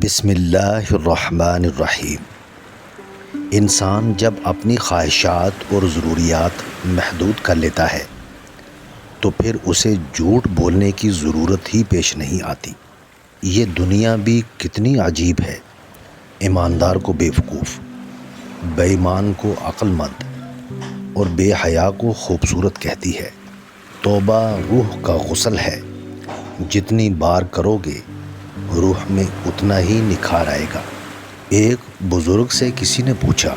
بسم اللہ الرحمن الرحیم۔ انسان جب اپنی خواہشات اور ضروریات محدود کر لیتا ہے تو پھر اسے جھوٹ بولنے کی ضرورت ہی پیش نہیں آتی۔ یہ دنیا بھی کتنی عجیب ہے، ایماندار کو بیوقوف، بے ایمان کو عقل مند اور بے حیا کو خوبصورت کہتی ہے۔ توبہ روح کا غسل ہے، جتنی بار کرو گے روح میں اتنا ہی نکھار آئے گا۔ ایک بزرگ سے کسی نے پوچھا،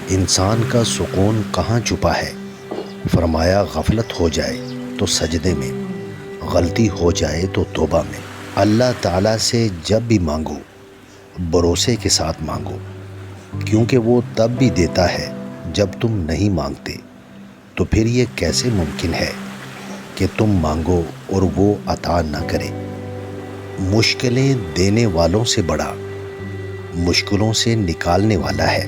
انسان کا سکون کہاں چھپا ہے؟ فرمایا، غفلت ہو جائے تو سجدے میں، غلطی ہو جائے تو توبہ میں۔ اللہ تعالیٰ سے جب بھی مانگو بھروسے کے ساتھ مانگو، کیونکہ وہ تب بھی دیتا ہے جب تم نہیں مانگتے۔ تو پھر یہ کیسے ممکن ہے کہ تم مانگو اور وہ عطا نہ کرے؟ مشکلیں دینے والوں سے بڑا مشکلوں سے نکالنے والا ہے۔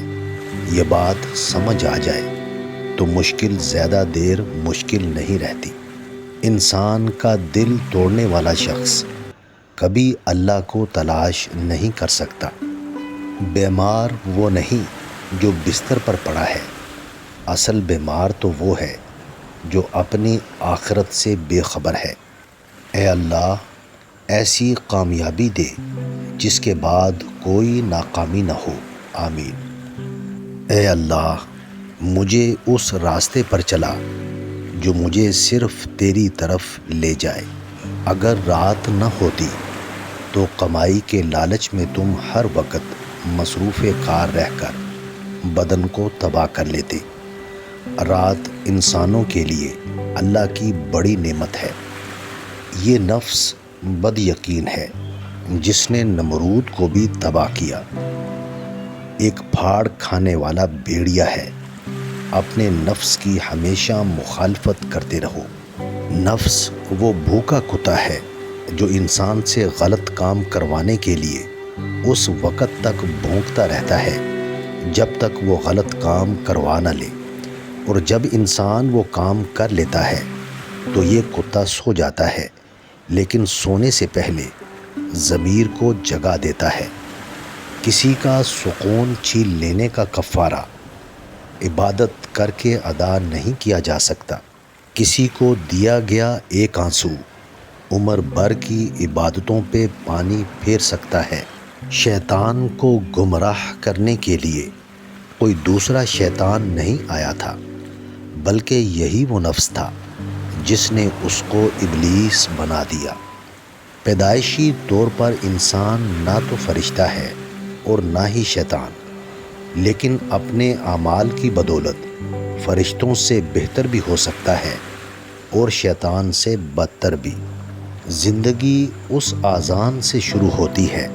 یہ بات سمجھ آ جائے تو مشکل زیادہ دیر مشکل نہیں رہتی۔ انسان کا دل توڑنے والا شخص کبھی اللہ کو تلاش نہیں کر سکتا۔ بیمار وہ نہیں جو بستر پر پڑا ہے، اصل بیمار تو وہ ہے جو اپنی آخرت سے بے خبر ہے۔ اے اللہ، ایسی کامیابی دے جس کے بعد کوئی ناکامی نہ ہو، آمین۔ اے اللہ، مجھے اس راستے پر چلا جو مجھے صرف تیری طرف لے جائے۔ اگر رات نہ ہوتی تو کمائی کے لالچ میں تم ہر وقت مصروف کار رہ کر بدن کو تباہ کر لیتے۔ رات انسانوں کے لیے اللہ کی بڑی نعمت ہے۔ یہ نفس بد یقین ہے جس نے نمرود کو بھی تباہ کیا۔ ایک پھاڑ کھانے والا بھیڑیا ہے، اپنے نفس کی ہمیشہ مخالفت کرتے رہو۔ نفس وہ بھوکا کتا ہے جو انسان سے غلط کام کروانے کے لیے اس وقت تک بھونکتا رہتا ہے جب تک وہ غلط کام کروا نہ لے، اور جب انسان وہ کام کر لیتا ہے تو یہ کتا سو جاتا ہے، لیکن سونے سے پہلے ضمیر کو جگا دیتا ہے۔ کسی کا سکون چھین لینے کا کفارہ عبادت کر کے ادا نہیں کیا جا سکتا۔ کسی کو دیا گیا ایک آنسو عمر بھر کی عبادتوں پہ پانی پھیر سکتا ہے۔ شیطان کو گمراہ کرنے کے لیے کوئی دوسرا شیطان نہیں آیا تھا، بلکہ یہی وہ نفس تھا جس نے اس کو ابلیس بنا دیا۔ پیدائشی طور پر انسان نہ تو فرشتہ ہے اور نہ ہی شیطان، لیکن اپنے اعمال کی بدولت فرشتوں سے بہتر بھی ہو سکتا ہے اور شیطان سے بدتر بھی۔ زندگی اس اذان سے شروع ہوتی ہے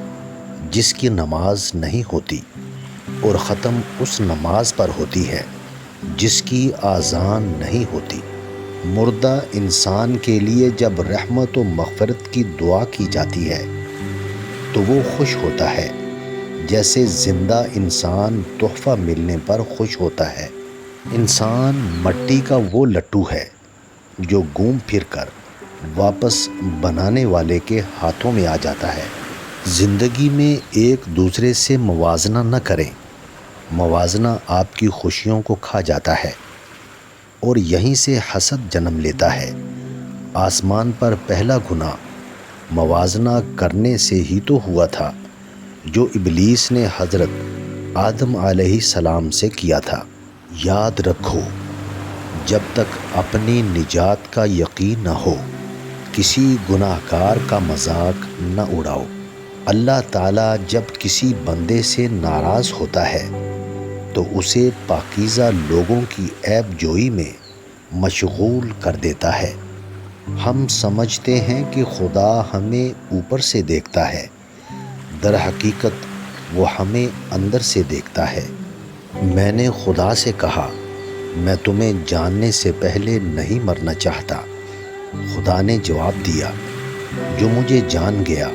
جس کی نماز نہیں ہوتی، اور ختم اس نماز پر ہوتی ہے جس کی اذان نہیں ہوتی۔ مردہ انسان کے لیے جب رحمت و مغفرت کی دعا کی جاتی ہے تو وہ خوش ہوتا ہے جیسے زندہ انسان تحفہ ملنے پر خوش ہوتا ہے۔ انسان مٹی کا وہ لٹو ہے جو گھوم پھر کر واپس بنانے والے کے ہاتھوں میں آ جاتا ہے۔ زندگی میں ایک دوسرے سے موازنہ نہ کریں، موازنہ آپ کی خوشیوں کو کھا جاتا ہے اور یہیں سے حسد جنم لیتا ہے۔ آسمان پر پہلا گناہ موازنہ کرنے سے ہی تو ہوا تھا جو ابلیس نے حضرت آدم علیہ السلام سے کیا تھا۔ یاد رکھو، جب تک اپنی نجات کا یقین نہ ہو کسی گناہ گار کا مذاق نہ اڑاؤ۔ اللہ تعالیٰ جب کسی بندے سے ناراض ہوتا ہے تو اسے پاکیزہ لوگوں کی عیب جوئی میں مشغول کر دیتا ہے۔ ہم سمجھتے ہیں کہ خدا ہمیں اوپر سے دیکھتا ہے، در حقیقت وہ ہمیں اندر سے دیکھتا ہے۔ میں نے خدا سے کہا، میں تمہیں جاننے سے پہلے نہیں مرنا چاہتا۔ خدا نے جواب دیا، جو مجھے جان گیا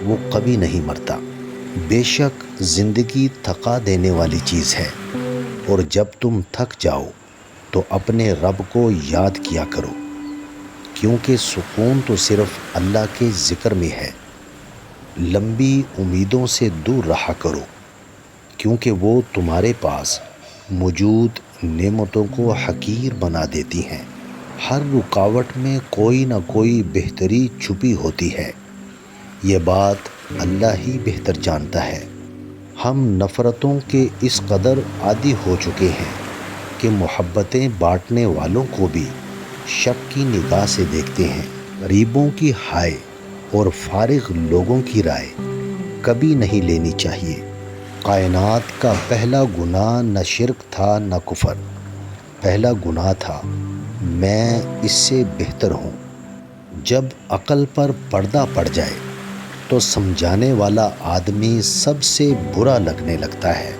وہ کبھی نہیں مرتا۔ بے شک زندگی تھکا دینے والی چیز ہے، اور جب تم تھک جاؤ تو اپنے رب کو یاد کیا کرو، کیونکہ سکون تو صرف اللہ کے ذکر میں ہے۔ لمبی امیدوں سے دور رہا کرو، کیونکہ وہ تمہارے پاس موجود نعمتوں کو حقیر بنا دیتی ہیں۔ ہر رکاوٹ میں کوئی نہ کوئی بہتری چھپی ہوتی ہے، یہ بات اللہ ہی بہتر جانتا ہے۔ ہم نفرتوں کے اس قدر عادی ہو چکے ہیں کہ محبتیں بانٹنے والوں کو بھی شک کی نگاہ سے دیکھتے ہیں۔ غریبوں کی ہائے اور فارغ لوگوں کی رائے کبھی نہیں لینی چاہیے۔ کائنات کا پہلا گناہ نہ شرک تھا نہ کفر، پہلا گناہ تھا میں اس سے بہتر ہوں۔ جب عقل پر پردہ پڑ جائے تو سمجھانے والا آدمی سب سے برا لگنے لگتا ہے۔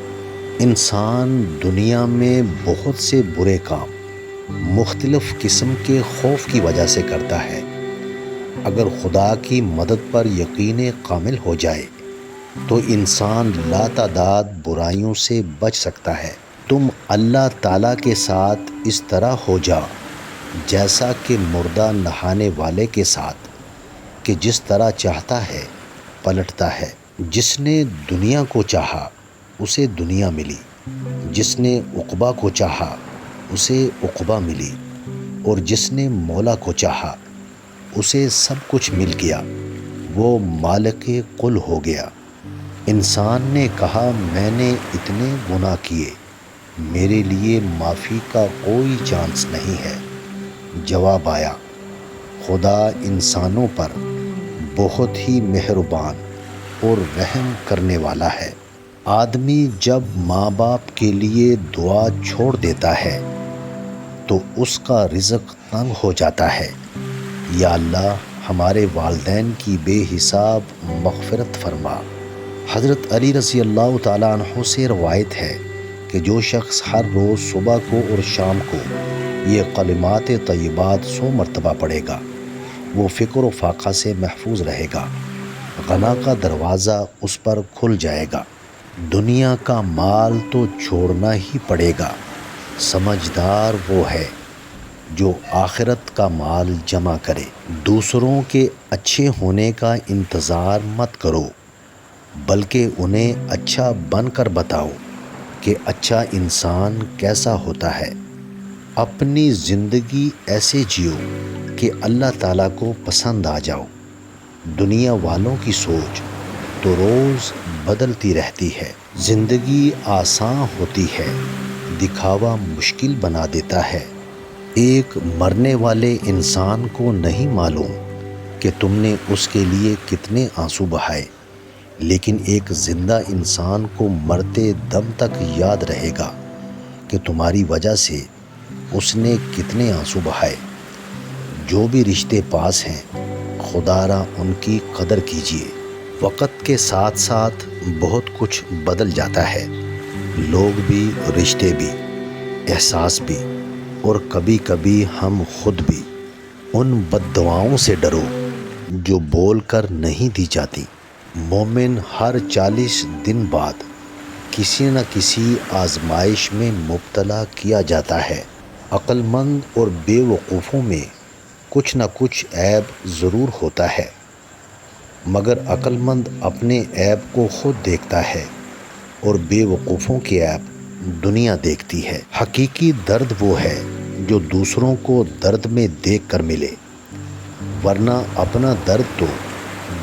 انسان دنیا میں بہت سے برے کام مختلف قسم کے خوف کی وجہ سے کرتا ہے۔ اگر خدا کی مدد پر یقین کامل ہو جائے تو انسان لاتعداد برائیوں سے بچ سکتا ہے۔ تم اللہ تعالیٰ کے ساتھ اس طرح ہو جا جیسا کہ مردہ نہانے والے کے ساتھ، کہ جس طرح چاہتا ہے پلٹتا ہے۔ جس نے دنیا کو چاہا اسے دنیا ملی، جس نے عقبہ کو چاہا اسے عقبہ ملی، اور جس نے مولا کو چاہا اسے سب کچھ مل گیا، وہ مالک کل ہو گیا۔ انسان نے کہا میں نے اتنے گناہ کیے، میرے لیے معافی کا کوئی چانس نہیں ہے۔ جواب آیا، خدا انسانوں پر بہت ہی مہربان اور رحم کرنے والا ہے۔ آدمی جب ماں باپ کے لیے دعا چھوڑ دیتا ہے تو اس کا رزق تنگ ہو جاتا ہے۔ یا اللہ ہمارے والدین کی بے حساب مغفرت فرما۔ حضرت علی رضی اللہ تعالیٰ عنہ سے روایت ہے کہ جو شخص ہر روز صبح کو اور شام کو یہ کلمات طیبات 100 مرتبہ پڑھے گا، وہ فقر و فاقہ سے محفوظ رہے گا، غنا کا دروازہ اس پر کھل جائے گا۔ دنیا کا مال تو چھوڑنا ہی پڑے گا، سمجھدار وہ ہے جو آخرت کا مال جمع کرے۔ دوسروں کے اچھے ہونے کا انتظار مت کرو، بلکہ انہیں اچھا بن کر بتاؤ کہ اچھا انسان کیسا ہوتا ہے۔ اپنی زندگی ایسے جیو کہ اللہ تعالیٰ کو پسند آ جاؤ۔ دنیا والوں کی سوچ تو روز بدلتی رہتی ہے۔ زندگی آسان ہوتی ہے، دکھاوا مشکل بنا دیتا ہے۔ ایک مرنے والے انسان کو نہیں معلوم کہ تم نے اس کے لیے کتنے آنسو بہائے، لیکن ایک زندہ انسان کو مرتے دم تک یاد رہے گا کہ تمہاری وجہ سے اس نے کتنے آنسو بہائے۔ جو بھی رشتے پاس ہیں خدا را ان کی قدر کیجیے۔ وقت کے ساتھ ساتھ بہت کچھ بدل جاتا ہے، لوگ بھی، رشتے بھی، احساس بھی، اور کبھی کبھی ہم خود بھی۔ ان بد دعاؤں سے ڈرو جو بول کر نہیں دی جاتی۔ مومن ہر 40 دن بعد کسی نہ کسی آزمائش میں مبتلا کیا جاتا ہے۔ عقل مند اور بے وقوفوں میں کچھ نہ کچھ عیب ضرور ہوتا ہے، مگر عقل مند اپنے عیب کو خود دیکھتا ہے اور بے وقوفوں کے عیب دنیا دیکھتی ہے۔ حقیقی درد وہ ہے جو دوسروں کو درد میں دیکھ کر ملے، ورنہ اپنا درد تو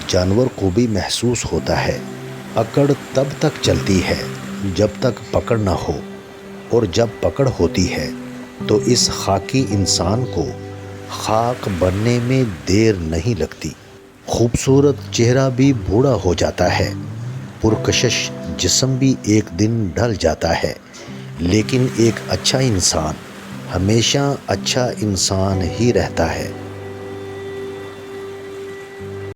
جانور کو بھی محسوس ہوتا ہے۔ اکڑ تب تک چلتی ہے جب تک پکڑ نہ ہو، اور جب پکڑ ہوتی ہے تو اس خاکی انسان کو خاک بننے میں دیر نہیں لگتی۔ خوبصورت چہرہ بھی بوڑھا ہو جاتا ہے، پرکشش جسم بھی ایک دن ڈھل جاتا ہے، لیکن ایک اچھا انسان ہمیشہ اچھا انسان ہی رہتا ہے۔